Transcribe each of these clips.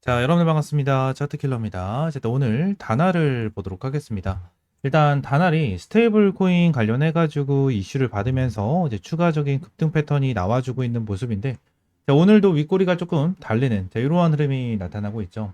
자, 여러분들 반갑습니다. 차트킬러입니다. 자, 오늘 다나를 보도록 하겠습니다. 일단 다날이 스테이블 코인 관련해가지고 이슈를 받으면서 이제 추가적인 급등 패턴이 나와주고 있는 모습인데, 자, 오늘도 윗꼬리가 조금 달리는 이러한 흐름이 나타나고 있죠.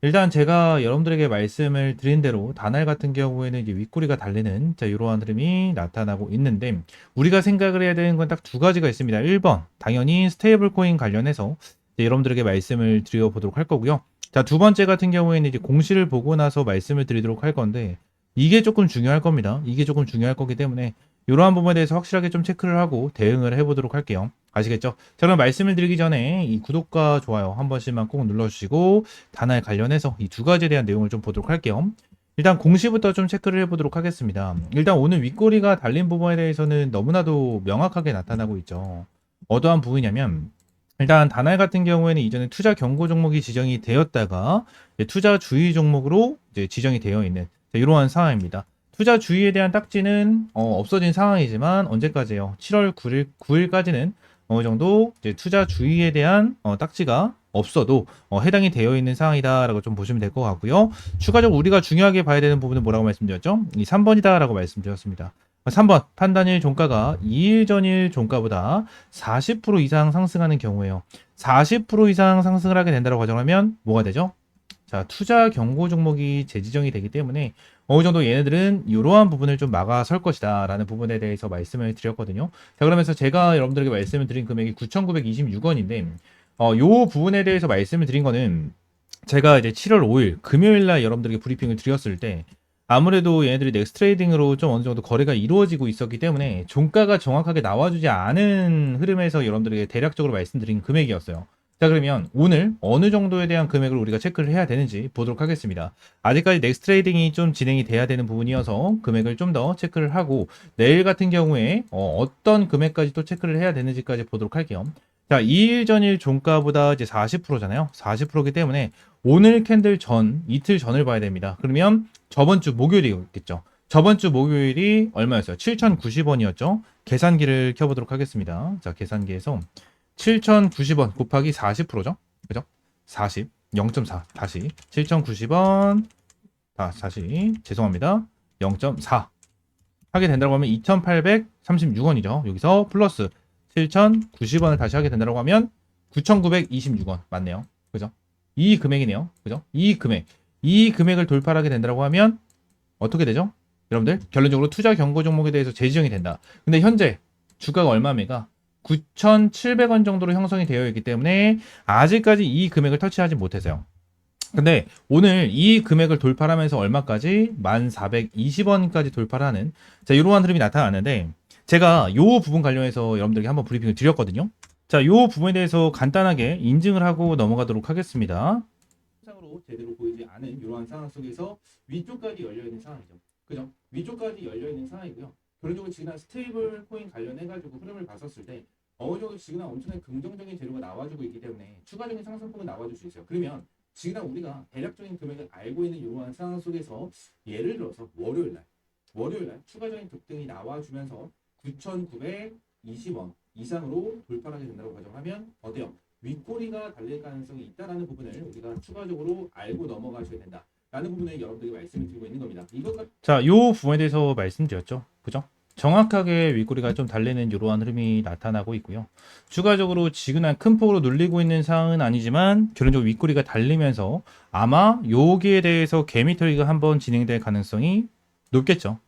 일단 제가 여러분들에게 말씀을 드린 대로 다날 같은 경우에는 이제 윗꼬리가 달리는 이러한 흐름이 나타나고 있는데, 우리가 생각을 해야 되는 건 딱 두 가지가 있습니다. 1번, 당연히 스테이블 코인 관련해서 여러분들에게 말씀을 드려보도록 할 거고요. 자, 두 번째 같은 경우에는 이제 공시를 보고 나서 말씀을 드리도록 할 건데, 이게 조금 중요할 겁니다. 이게 조금 중요할 거기 때문에 이러한 부분에 대해서 확실하게 좀 체크를 하고 대응을 해보도록 할게요. 아시겠죠? 자, 그럼 말씀을 드리기 전에 이 구독과 좋아요 한 번씩만 꼭 눌러주시고 다날 관련해서 이 두 가지에 대한 내용을 좀 보도록 할게요. 일단 공시부터 좀 체크를 해보도록 하겠습니다. 일단 오늘 윗꼬리가 달린 부분에 대해서는 너무나도 명확하게 나타나고 있죠. 어떠한 부분이냐면, 일단 다날 같은 경우에는 이전에 투자 경고 종목이 지정이 되었다가 투자 주의 종목으로 이제 지정이 되어 있는 이러한 상황입니다. 투자 주의에 대한 딱지는 없어진 상황이지만 언제까지요? 7월 9일까지는 어느 정도 이제 투자 주의에 대한 딱지가 없어도 해당이 되어 있는 상황이다라고 좀 보시면 될 것 같고요. 추가적으로 우리가 중요하게 봐야 되는 부분은 뭐라고 말씀드렸죠? 이 3번이다라고 말씀드렸습니다. 3번 판단일 종가가 2일 전일 종가보다 40% 이상 상승하는 경우에요. 40% 이상 상승을 하게 된다고 가정하면 뭐가 되죠? 자, 투자 경고 종목이 재지정이 되기 때문에 어느 정도 얘네들은 이러한 부분을 좀 막아설 것이다 라는 부분에 대해서 말씀을 드렸거든요. 자, 그러면서 제가 여러분들에게 말씀을 드린 금액이 9,926원인데 요 부분에 대해서 말씀을 드린 거는 제가 이제 7월 5일 금요일 날 여러분들에게 브리핑을 드렸을 때 아무래도 얘네들이 넥스트레이딩으로 좀 어느 정도 거래가 이루어지고 있었기 때문에 종가가 정확하게 나와주지 않은 흐름에서 여러분들에게 대략적으로 말씀드린 금액이었어요. 자, 그러면 오늘 어느 정도에 대한 금액을 우리가 체크를 해야 되는지 보도록 하겠습니다. 아직까지 넥스트레이딩이 좀 진행이 돼야 되는 부분이어서 금액을 좀 더 체크를 하고 내일 같은 경우에 어떤 금액까지 또 체크를 해야 되는지까지 보도록 할게요. 자, 2일 전일 종가보다 이제 40%잖아요. 40%이기 때문에 오늘 캔들 전, 이틀 전을 봐야 됩니다. 그러면 저번 주 목요일이겠죠. 저번 주 목요일이 얼마였어요? 7,090원이었죠. 계산기를 켜보도록 하겠습니다. 자, 계산기에서 7,090원 곱하기 40%죠. 그죠? 40, 0.4 다시 7,090원 다시 죄송합니다. 0.4 하게 된다고 하면 2,836원이죠. 여기서 플러스 7,090원을 다시 하게 된다고 하면 9,926원 맞네요. 그죠? 이 금액이네요. 그죠? 이 금액을 돌파하게 된다고 하면 어떻게 되죠? 여러분들 결론적으로 투자 경고 종목에 대해서 재지정이 된다. 근데 현재 주가가 얼마입니까? 9,700원 정도로 형성이 되어 있기 때문에 아직까지 이 금액을 터치하지 못해서요. 근데 오늘 이 금액을 돌파하면서 얼마까지? 1,420원까지 돌파를 하는 이러한 흐름이 나타나는데, 제가 이 부분 관련해서 여러분들에게 한번 브리핑을 드렸거든요. 자, 이 부분에 대해서 간단하게 인증을 하고 넘어가도록 하겠습니다. 상으로 제대로 보이지 않은 이러한 상황 속에서 위쪽까지 열려있는 상황이죠. 그죠? 위쪽까지 열려있는 상황이고요. 결론적으로 지금 스테이블 코인 관련해가지고 흐름을 봤었을 때 어느 정도 지금 엄청나게 긍정적인 재료가 나와주고 있기 때문에 추가적인 상승폭은 나와줄 수 있어요. 그러면 지금 우리가 대략적인 금액을 알고 있는 이러한 상황 속에서 예를 들어서 월요일날 추가적인 급등이 나와주면서 9,920원 이상으로 돌파하게 된다고 가정하면 어때요? 윗꼬리가 달릴 가능성이 있다라는 부분을 우리가 추가적으로 알고 넘어가셔야 된다. 라는 부분을 여러분들에게 말씀을 드리고 있는 겁니다. 자, 이 부분에 대해서 말씀드렸죠. 그죠? 정확하게 윗꼬리가 좀 달리는 이러한 흐름이 나타나고 있고요. 추가적으로 지근한 큰 폭으로 눌리고 있는 상황은 아니지만 결론적으로 윗꼬리가 달리면서 아마 여기에 대해서 개미털기가 한번 진행될 가능성이 높겠죠.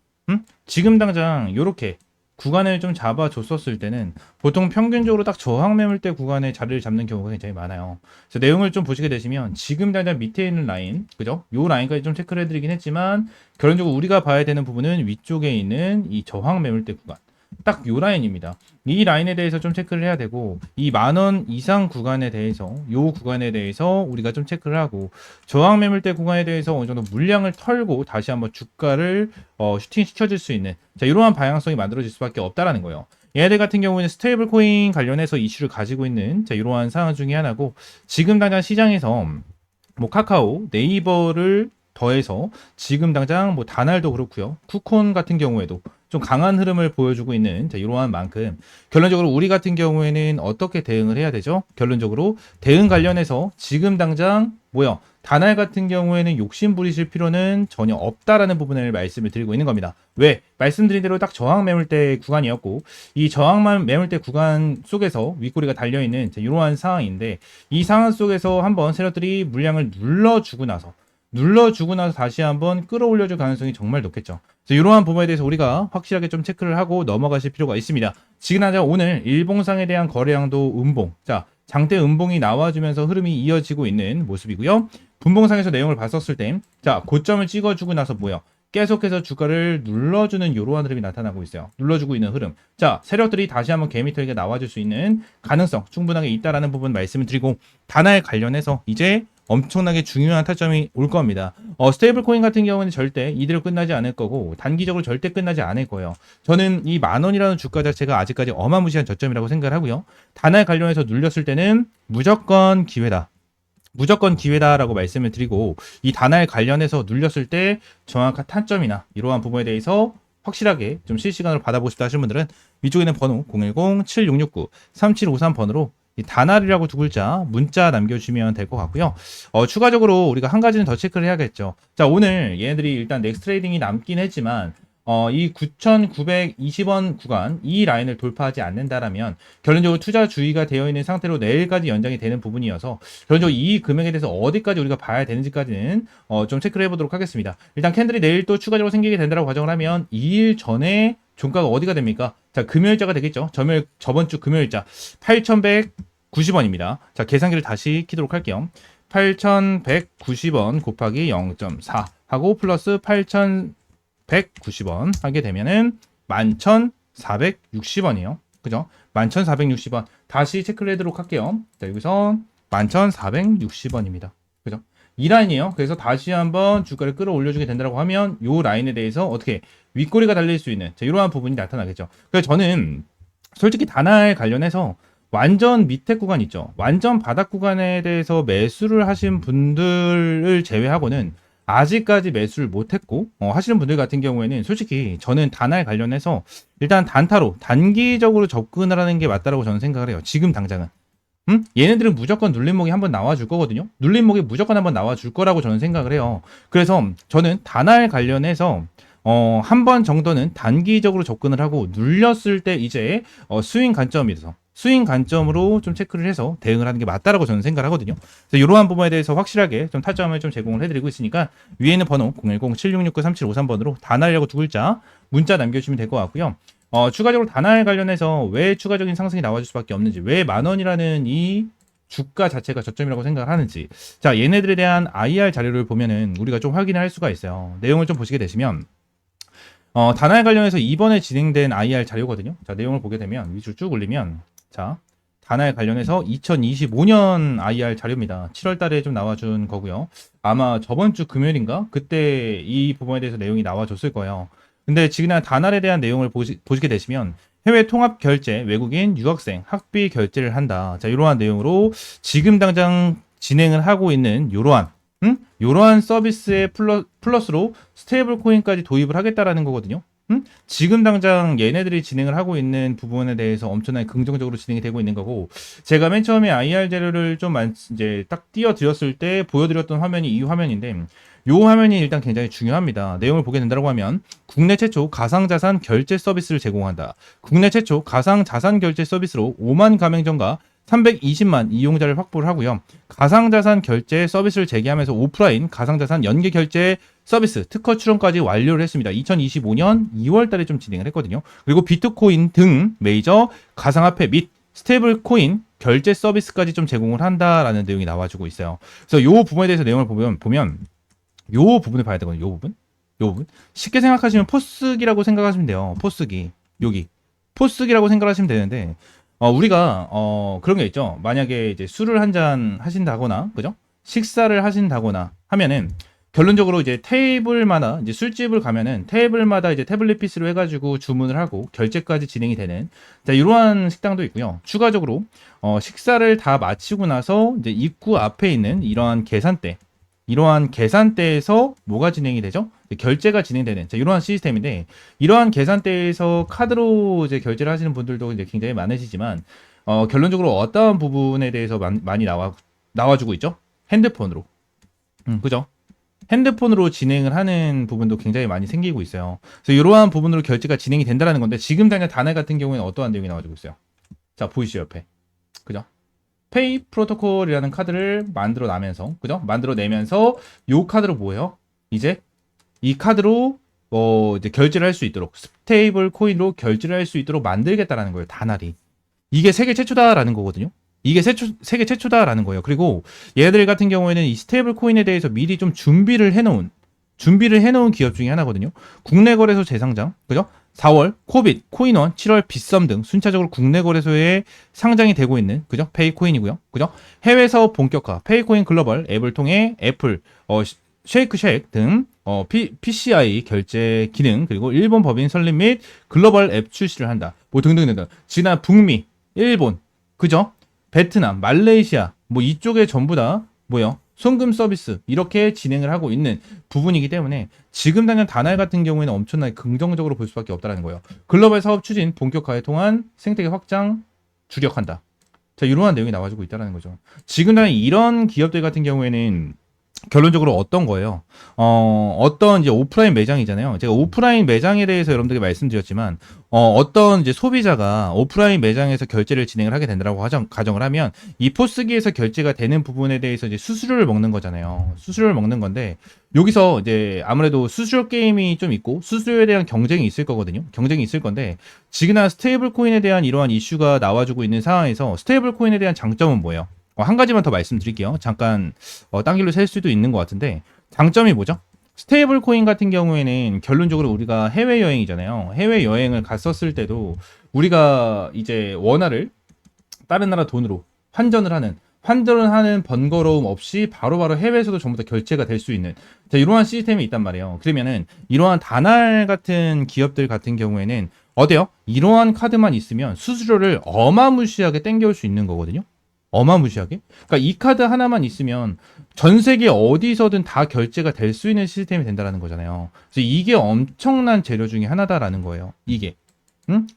지금 당장 이렇게 구간을 좀 잡아줬었을 때는 보통 평균적으로 딱 저항 매물대 구간에 자리를 잡는 경우가 굉장히 많아요. 그래서 내용을 좀 보시게 되시면 지금 당장 밑에 있는 라인, 그죠? 요 라인까지 좀 체크를 해드리긴 했지만 결론적으로 우리가 봐야 되는 부분은 위쪽에 있는 이 저항 매물대 구간. 딱 요 라인입니다. 이 라인에 대해서 좀 체크를 해야 되고 이 10,000원 이상 구간에 대해서 요 구간에 대해서 우리가 좀 체크를 하고 저항 매물대 구간에 대해서 어느 정도 물량을 털고 다시 한번 주가를 슈팅 시켜줄 수 있는 이러한 방향성이 만들어질 수밖에 없다라는 거예요. 얘네들 같은 경우는 스테이블 코인 관련해서 이슈를 가지고 있는 이러한 상황 중에 하나고, 지금 당장 시장에서 뭐 카카오, 네이버를 더해서 지금 당장 뭐 다날도 그렇고요. 쿠콘 같은 경우에도 좀 강한 흐름을 보여주고 있는 자, 이러한 만큼 결론적으로 우리 같은 경우에는 어떻게 대응을 해야 되죠? 결론적으로 대응 관련해서 지금 당장 뭐요? 다날 같은 경우에는 욕심 부리실 필요는 전혀 없다라는 부분을 말씀을 드리고 있는 겁니다. 왜? 말씀드린 대로 딱 저항 매물대 구간이었고 이 저항만 매물대 구간 속에서 윗꼬리가 달려있는 이러한 상황인데 이 상황 속에서 한번 세력들이 물량을 눌러주고 나서 다시 한번 끌어올려줄 가능성이 정말 높겠죠. 그래서 이러한 부분에 대해서 우리가 확실하게 좀 체크를 하고 넘어가실 필요가 있습니다. 지금 당장 오늘 일봉상에 대한 거래량도 음봉, 자 장대 음봉이 나와주면서 흐름이 이어지고 있는 모습이고요. 분봉상에서 내용을 봤었을 때, 자 고점을 찍어주고 나서 뭐요? 계속해서 주가를 눌러주는 이러한 흐름이 나타나고 있어요. 눌러주고 있는 흐름. 자 세력들이 다시 한번 개미털기가 나와줄 수 있는 가능성 충분하게 있다라는 부분 말씀을 드리고 다날 관련해서 이제 엄청나게 중요한 타점이 올 겁니다. 스테이블 코인 같은 경우는 절대 이대로 끝나지 않을 거고 단기적으로 절대 끝나지 않을 거예요. 저는 이 10,000원이라는 주가 자체가 아직까지 어마무시한 저점이라고 생각을 하고요. 다날 관련해서 눌렸을 때는 무조건 기회다. 무조건 기회다라고 말씀을 드리고 이 다날 관련해서 눌렸을 때 정확한 타점이나 이러한 부분에 대해서 확실하게 좀 실시간으로 받아보고 싶다 하시는 분들은 위쪽에 있는 번호 010-7669-3753번으로 이 다날이라고 두 글자 문자 남겨주시면 될 것 같고요. 추가적으로 우리가 한 가지는 더 체크를 해야겠죠. 자 오늘 얘네들이 일단 넥스 트레이딩이 남긴 했지만 이 9,920원 구간 이 라인을 돌파하지 않는다라면 결론적으로 투자 주의가 되어 있는 상태로 내일까지 연장이 되는 부분이어서 결론적으로 이 금액에 대해서 어디까지 우리가 봐야 되는지까지는 좀 체크를 해보도록 하겠습니다. 일단 캔들이 내일 또 추가적으로 생기게 된다고 가정을 하면 2일 전에 종가가 어디가 됩니까? 자 금요일자가 되겠죠. 저번 주 금요일자 8,190원입니다. 자 계산기를 다시 키도록 할게요. 8,190원 곱하기 0.4 하고 플러스 8,190원 하게 되면은 11,460원이에요. 그죠? 11,460원. 다시 체크를 해도록 할게요. 자, 여기서 11,460원입니다. 그죠? 이 라인이에요. 그래서 다시 한번 주가를 끌어올려주게 된다고 하면 이 라인에 대해서 어떻게 윗꼬리가 달릴 수 있는 이러한 부분이 나타나겠죠. 그래서 저는 솔직히 다날 관련해서 완전 밑에 구간 있죠. 완전 바닥 구간에 대해서 매수를 하신 분들을 제외하고는 아직까지 매수를 못했고 하시는 분들 같은 경우에는 솔직히 저는 다날 관련해서 일단 단타로 단기적으로 접근을 하는 게 맞다라고 저는 생각을 해요. 지금 당장은. 얘네들은 무조건 눌림목이 한번 나와줄 거거든요. 눌림목이 무조건 한번 나와줄 거라고 저는 생각을 해요. 그래서 저는 다날 관련해서 한 번 정도는 단기적으로 접근을 하고 눌렸을 때 이제 스윙 관점에서 스윙 관점으로 좀 체크를 해서 대응을 하는 게 맞다라고 저는 생각을 하거든요. 그래서 이러한 부분에 대해서 확실하게 좀 타점을 좀 제공을 해드리고 있으니까 위에 있는 번호 010-7669-3753번으로 다날이라고 두 글자 문자 남겨주시면 될 것 같고요. 추가적으로 다날 관련해서 왜 추가적인 상승이 나와줄 수밖에 없는지, 왜 10,000원이라는 이 주가 자체가 저점이라고 생각을 하는지, 자 얘네들에 대한 IR 자료를 보면은 우리가 좀 확인을 할 수가 있어요. 내용을 좀 보시게 되시면 다날 관련해서 이번에 진행된 IR 자료거든요. 자 내용을 보게 되면 위로 쭉 올리면 자 다날 관련해서 2025년 IR 자료입니다. 7월 달에 좀 나와준 거고요. 아마 저번 주 금요일인가 그때 이 부분에 대해서 내용이 나와줬을 거예요. 근데 지금 다날에 대한 내용을 보시게 되시면 해외 통합 결제, 외국인 유학생 학비 결제를 한다. 자, 이러한 내용으로 지금 당장 진행을 하고 있는 이러한 서비스의 플러스로 스테이블 코인까지 도입을 하겠다라는 거거든요. 지금 당장 얘네들이 진행을 하고 있는 부분에 대해서 엄청나게 긍정적으로 진행이 되고 있는 거고, 제가 맨 처음에 IR 자료를 좀 이제 딱 띄워드렸을 때 보여드렸던 화면이 이 화면인데, 이 화면이 일단 굉장히 중요합니다. 내용을 보게 된다고 하면 국내 최초 가상자산 결제 서비스를 제공한다. 국내 최초 가상자산 결제 서비스로 5만 가맹점과 320만 이용자를 확보를 하고요. 가상자산 결제 서비스를 재개하면서 오프라인 가상자산 연계 결제 서비스 특허 출원까지 완료를 했습니다. 2025년 2월 달에 좀 진행을 했거든요. 그리고 비트코인 등 메이저 가상화폐 및 스테이블 코인 결제 서비스까지 좀 제공을 한다라는 내용이 나와주고 있어요. 그래서 이 부분에 대해서 내용을 보면 요 부분을 봐야 되거든요. 요 부분. 쉽게 생각하시면 포스기라고 생각하시면 돼요. 포스기. 여기. 포스기라고 생각하시면 되는데, 우리가, 그런 게 있죠. 만약에 이제 술을 한 잔 하신다거나, 그죠? 식사를 하신다거나 하면은, 결론적으로 이제 테이블마다, 이제 술집을 가면은 테이블마다 이제 태블릿 PC로 해가지고 주문을 하고 결제까지 진행이 되는, 자, 이러한 식당도 있고요. 추가적으로, 식사를 다 마치고 나서 이제 입구 앞에 있는 이러한 계산대, 이러한 계산대에서 뭐가 진행이 되죠? 결제가 진행되는 자, 이러한 시스템인데 이러한 계산대에서 카드로 이제 결제를 하시는 분들도 이제 굉장히 많으시지만 결론적으로 어떠한 부분에 대해서 많이 나와주고 있죠? 핸드폰으로. 그죠? 핸드폰으로 진행을 하는 부분도 굉장히 많이 생기고 있어요. 그래서 이러한 부분으로 결제가 진행이 된다는 건데 지금 당장 다날 같은 경우에는 어떠한 내용이 나와주고 있어요? 자, 보이시죠, 옆에. 그죠? 페이 프로토콜이라는 카드를 만들어내면서, 그죠? 만들어내면서 요 카드로 뭐예요? 이제 이 카드로 이제 결제를 할 수 있도록 스테이블 코인으로 결제를 할 수 있도록 만들겠다라는 거예요. 다날이. 이게 세계 최초다라는 거거든요. 이게 세계 최초다라는 거예요. 그리고 얘들 같은 경우에는 이 스테이블 코인에 대해서 미리 좀 준비를 해놓은 기업 중에 하나거든요. 국내 거래소 재상장, 그죠? 4월 코빗, 코인원, 7월 빗썸 등 순차적으로 국내 거래소에 상장이 되고 있는, 그죠? 페이코인이고요. 그죠? 해외 사업 본격화, 페이코인 글로벌 앱을 통해 애플, 쉐이크쉑 등 PCI 결제 기능, 그리고 일본 법인 설립 및 글로벌 앱 출시를 한다. 뭐 등등등등. 지난 북미, 일본, 그죠? 베트남, 말레이시아, 뭐 이쪽에 전부 다 뭐요? 송금 서비스 이렇게 진행을 하고 있는 부분이기 때문에 지금 당장 다날 같은 경우에는 엄청나게 긍정적으로 볼 수밖에 없다는 거예요. 글로벌 사업 추진 본격화에 통한 생태계 확장 주력한다. 자, 이러한 내용이 나와주고 있다는 거죠. 지금 당장 이런 기업들 같은 경우에는 결론적으로 어떤 거예요? 어떤 이제 오프라인 매장이잖아요. 제가 오프라인 매장에 대해서 여러분들께 말씀드렸지만, 어떤 이제 소비자가 오프라인 매장에서 결제를 진행을 하게 된다고 가정을 하면, 이 포스기에서 결제가 되는 부분에 대해서 이제 수수료를 먹는 거잖아요. 수수료를 먹는 건데, 여기서 이제 아무래도 수수료 게임이 좀 있고, 수수료에 대한 경쟁이 있을 거거든요. 경쟁이 있을 건데, 지금은 스테이블 코인에 대한 이러한 이슈가 나와주고 있는 상황에서 스테이블 코인에 대한 장점은 뭐예요? 한 가지만 더 말씀드릴게요. 잠깐 딴 길로 셀 수도 있는 것 같은데 장점이 뭐죠? 스테이블 코인 같은 경우에는 결론적으로 우리가 해외여행이잖아요. 해외여행을 갔었을 때도 우리가 이제 원화를 다른 나라 돈으로 환전을 하는 번거로움 없이 바로바로 해외에서도 전부 다 결제가 될 수 있는 자, 이러한 시스템이 있단 말이에요. 그러면은 이러한 다날 같은 기업들 같은 경우에는 어때요? 이러한 카드만 있으면 수수료를 어마무시하게 땡겨올 수 있는 거거든요. 어마무시하게. 그러니까 이 카드 하나만 있으면 전 세계 어디서든 다 결제가 될 수 있는 시스템이 된다라는 거잖아요. 그래서 이게 엄청난 재료 중에 하나다라는 거예요. 이게.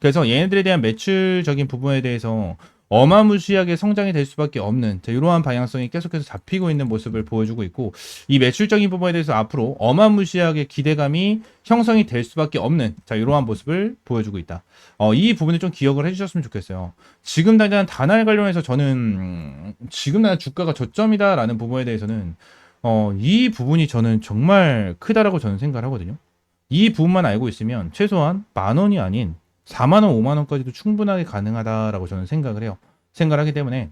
그래서 얘네들에 대한 매출적인 부분에 대해서 어마무시하게 성장이 될 수밖에 없는 자, 이러한 방향성이 계속해서 잡히고 있는 모습을 보여주고 있고 이 매출적인 부분에 대해서 앞으로 어마무시하게 기대감이 형성이 될 수밖에 없는 자, 이러한 모습을 보여주고 있다. 이 부분을 좀 기억을 해주셨으면 좋겠어요. 지금 당장 다날 관련해서 저는 지금 당장 주가가 저점이다라는 부분에 대해서는 이 부분이 저는 정말 크다라고 저는 생각을 하거든요. 이 부분만 알고 있으면 최소한 10,000원이 아닌 4만원, 5만원까지도 충분하게 가능하다라고 저는 생각을 해요. 생각을 하기 때문에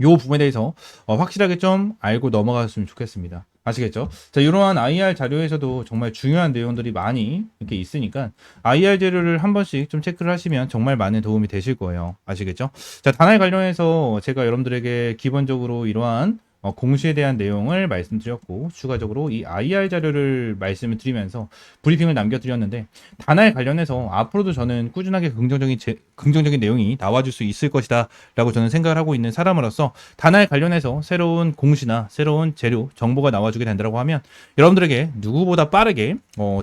이 부분에 대해서 확실하게 좀 알고 넘어갔으면 좋겠습니다. 아시겠죠? 자, 이러한 IR 자료에서도 정말 중요한 내용들이 많이 이렇게 있으니까 IR 자료를 한 번씩 좀 체크를 하시면 정말 많은 도움이 되실 거예요. 아시겠죠? 자, 다날 관련해서 제가 여러분들에게 기본적으로 이러한 공시에 대한 내용을 말씀드렸고 추가적으로 이 IR 자료를 말씀을 드리면서 브리핑을 남겨드렸는데 다날 관련해서 앞으로도 저는 꾸준하게 긍정적인 내용이 나와줄 수 있을 것이다 라고 저는 생각을 하고 있는 사람으로서 다날 관련해서 새로운 공시나 새로운 재료 정보가 나와주게 된다고 하면 여러분들에게 누구보다 빠르게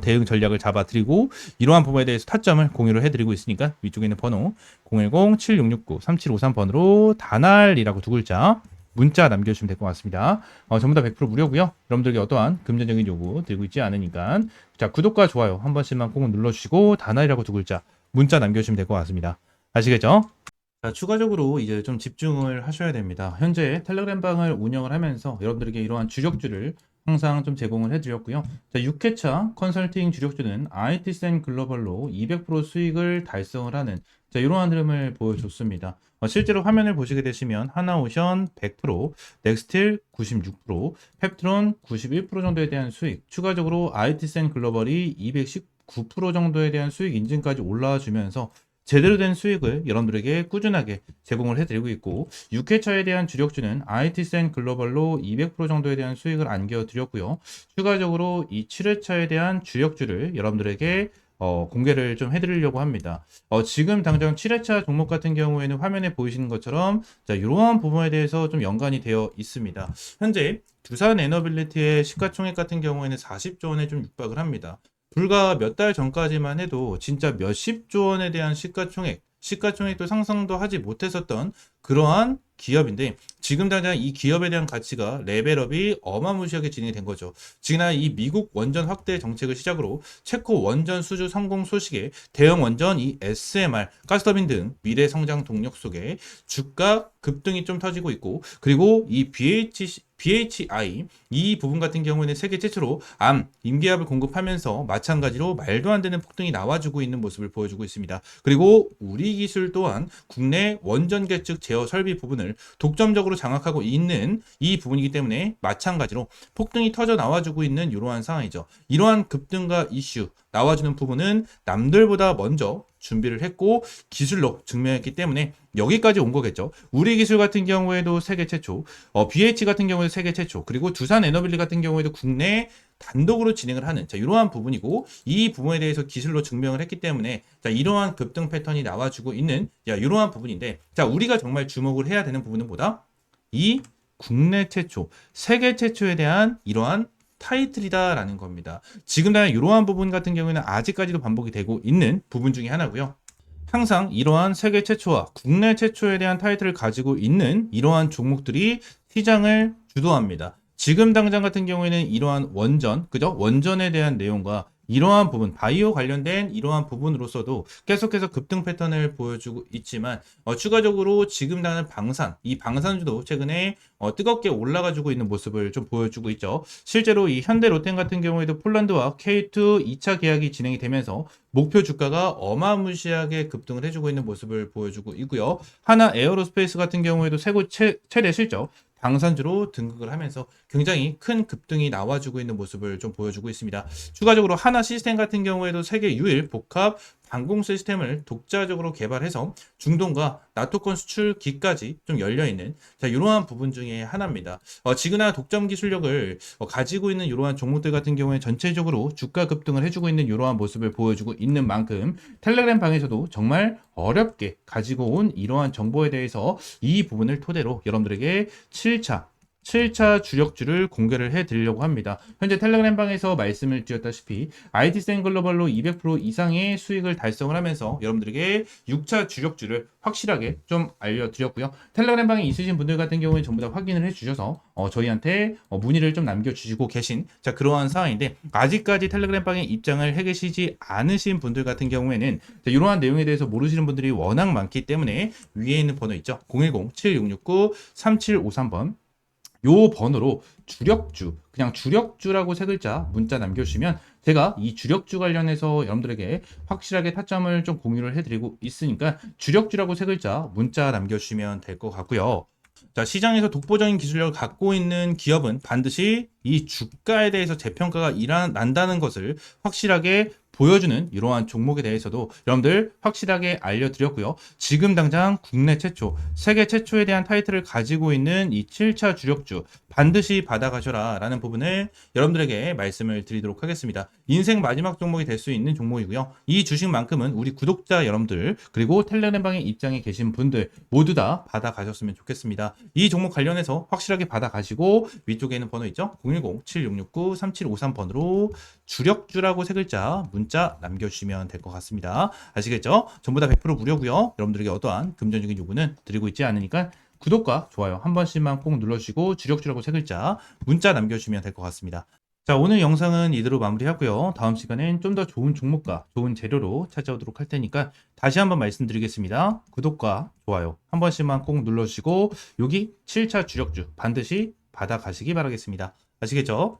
대응 전략을 잡아드리고 이러한 부분에 대해서 타점을 공유를 해드리고 있으니까 위쪽에 있는 번호 010-7669-3753번으로 다날이라고 두 글자 문자 남겨주시면 될 것 같습니다. 전부 다 100% 무료고요. 여러분들에게 어떠한 금전적인 요구 드리고 있지 않으니까 자, 구독과 좋아요 한 번씩만 꼭 눌러주시고 다날이라고 두 글자 문자 남겨주시면 될 것 같습니다. 아시겠죠? 자, 추가적으로 이제 좀 집중을 하셔야 됩니다. 현재 텔레그램 방을 운영을 하면서 여러분들에게 이러한 주력주를 항상 좀 제공을 해드렸고요. 자, 6회차 컨설팅 주력주는 IT센 글로벌로 200% 수익을 달성을 하는 자, 이러한 흐름을 보여줬습니다. 실제로 화면을 보시게 되시면 하나오션 100%, 넥스틸 96%, 펩트론 91% 정도에 대한 수익, 추가적으로 IT센 글로벌이 219% 정도에 대한 수익 인증까지 올라와 주면서 제대로 된 수익을 여러분들에게 꾸준하게 제공을 해드리고 있고 6회차에 대한 주력주는 IT센 글로벌로 200% 정도에 대한 수익을 안겨드렸고요. 추가적으로 이 7회차에 대한 주력주를 여러분들에게 공개를 좀 해드리려고 합니다. 지금 당장 7회차 종목 같은 경우에는 화면에 보이시는 것처럼 자, 이러한 부분에 대해서 좀 연관이 되어 있습니다. 현재 두산 에너빌리티의 시가총액 같은 경우에는 40조 원에 좀 육박을 합니다. 불과 몇 달 전까지만 해도 진짜 몇십조 원에 대한 시가총액도 상상도 하지 못했었던 그러한 기업인데 지금 당장 이 기업에 대한 가치가 레벨업이 어마무시하게 진행이 된 거죠. 지난 이 미국 원전 확대 정책을 시작으로 체코 원전 수주 성공 소식에 대형 원전 이 SMR, 가스터빈 등 미래 성장 동력 속에 주가 급등이 좀 터지고 있고 그리고 이 BHI 이 부분 같은 경우에는 세계 최초로 암, 임기압을 공급하면서 마찬가지로 말도 안 되는 폭등이 나와주고 있는 모습을 보여주고 있습니다. 그리고 우리 기술 또한 국내 원전 계측 제어 설비 부분을 독점적으로 장악하고 있는 이 부분이기 때문에 마찬가지로 폭등이 터져 나와주고 있는 이러한 상황이죠. 이러한 급등과 이슈 나와주는 부분은 남들보다 먼저 준비를 했고 기술로 증명했기 때문에 여기까지 온 거겠죠. 우리 기술 같은 경우에도 세계 최초, BH 같은 경우에도 세계 최초, 그리고 두산 에너빌리 같은 경우에도 국내 단독으로 진행을 하는 자, 이러한 부분이고 이 부분에 대해서 기술로 증명을 했기 때문에 자, 이러한 급등 패턴이 나와주고 있는 자, 이러한 부분인데 자, 우리가 정말 주목을 해야 되는 부분은 뭐다? 이 국내 최초, 세계 최초에 대한 이러한 타이틀이다라는 겁니다. 지금 당장 이러한 부분 같은 경우에는 아직까지도 반복이 되고 있는 부분 중에 하나고요. 항상 이러한 세계 최초와 국내 최초에 대한 타이틀을 가지고 있는 이러한 종목들이 시장을 주도합니다. 지금 당장 같은 경우에는 이러한 원전, 그죠? 원전에 대한 내용과 이러한 부분, 바이오 관련된 이러한 부분으로서도 계속해서 급등 패턴을 보여주고 있지만 추가적으로 지금 나는 이 방산주도 최근에 뜨겁게 올라가지고 있는 모습을 좀 보여주고 있죠. 실제로 이 현대 롯데 같은 경우에도 폴란드와 K2 2차 계약이 진행이 되면서 목표 주가가 어마무시하게 급등을 해주고 있는 모습을 보여주고 있고요. 하나 에어로스페이스 같은 경우에도 최대 실적 방산주로 등극을 하면서 굉장히 큰 급등이 나와주고 있는 모습을 좀 보여주고 있습니다. 추가적으로 하나 시스템 같은 경우에도 세계 유일 복합 방공 시스템을 독자적으로 개발해서 중동과 나토권 수출기까지 좀 열려있는 자, 이러한 부분 중에 하나입니다. 지그나 독점 기술력을 가지고 있는 이러한 종목들 같은 경우에 전체적으로 주가 급등을 해주고 있는 이러한 모습을 보여주고 있는 만큼 텔레그램 방에서도 정말 어렵게 가지고 온 이러한 정보에 대해서 이 부분을 토대로 여러분들에게 7차 주력주를 공개를 해드리려고 합니다. 현재 텔레그램 방에서 말씀을 드렸다시피 IT센 글로벌로 200% 이상의 수익을 달성을 하면서 여러분들에게 6차 주력주를 확실하게 좀 알려드렸고요. 텔레그램 방에 있으신 분들 같은 경우에 전부 다 확인을 해주셔서 저희한테 문의를 좀 남겨주시고 계신 자 그러한 상황인데 아직까지 텔레그램 방에 입장을 해 계시지 않으신 분들 같은 경우에는 자, 이러한 내용에 대해서 모르시는 분들이 워낙 많기 때문에 위에 있는 번호 있죠. 010-7669-3753번 요 번호로 주력주, 그냥 주력주라고 세 글자 문자 남겨주시면 제가 이 주력주 관련해서 여러분들에게 확실하게 타점을 좀 공유를 해드리고 있으니까 주력주라고 세 글자 문자 남겨주시면 될 것 같고요. 자, 시장에서 독보적인 기술력을 갖고 있는 기업은 반드시 이 주가에 대해서 재평가가 난다는 것을 확실하게 보여주는 이러한 종목에 대해서도 여러분들 확실하게 알려드렸고요. 지금 당장 국내 최초, 세계 최초에 대한 타이틀을 가지고 있는 이 7차 주력주 반드시 받아가셔라 라는 부분을 여러분들에게 말씀을 드리도록 하겠습니다. 인생 마지막 종목이 될 수 있는 종목이고요. 이 주식만큼은 우리 구독자 여러분들 그리고 텔레그램방에 입장에 계신 분들 모두 다 받아가셨으면 좋겠습니다. 이 종목 관련해서 확실하게 받아가시고 위쪽에 있는 번호 있죠? 010-7669-3753번으로 주력주라고 세 글자 문자 남겨주시면 될 것 같습니다. 아시겠죠? 전부 다 100% 무료고요. 여러분들에게 어떠한 금전적인 요구는 드리고 있지 않으니까 구독과 좋아요 한 번씩만 꼭 눌러주시고 주력주라고 세 글자 문자 남겨주시면 될 것 같습니다. 자, 오늘 영상은 이대로 마무리하고요. 다음 시간엔 좀 더 좋은 종목과 좋은 재료로 찾아오도록 할 테니까 다시 한번 말씀드리겠습니다. 구독과 좋아요 한 번씩만 꼭 눌러주시고 여기 7차 주력주 반드시 받아가시기 바라겠습니다. 아시겠죠?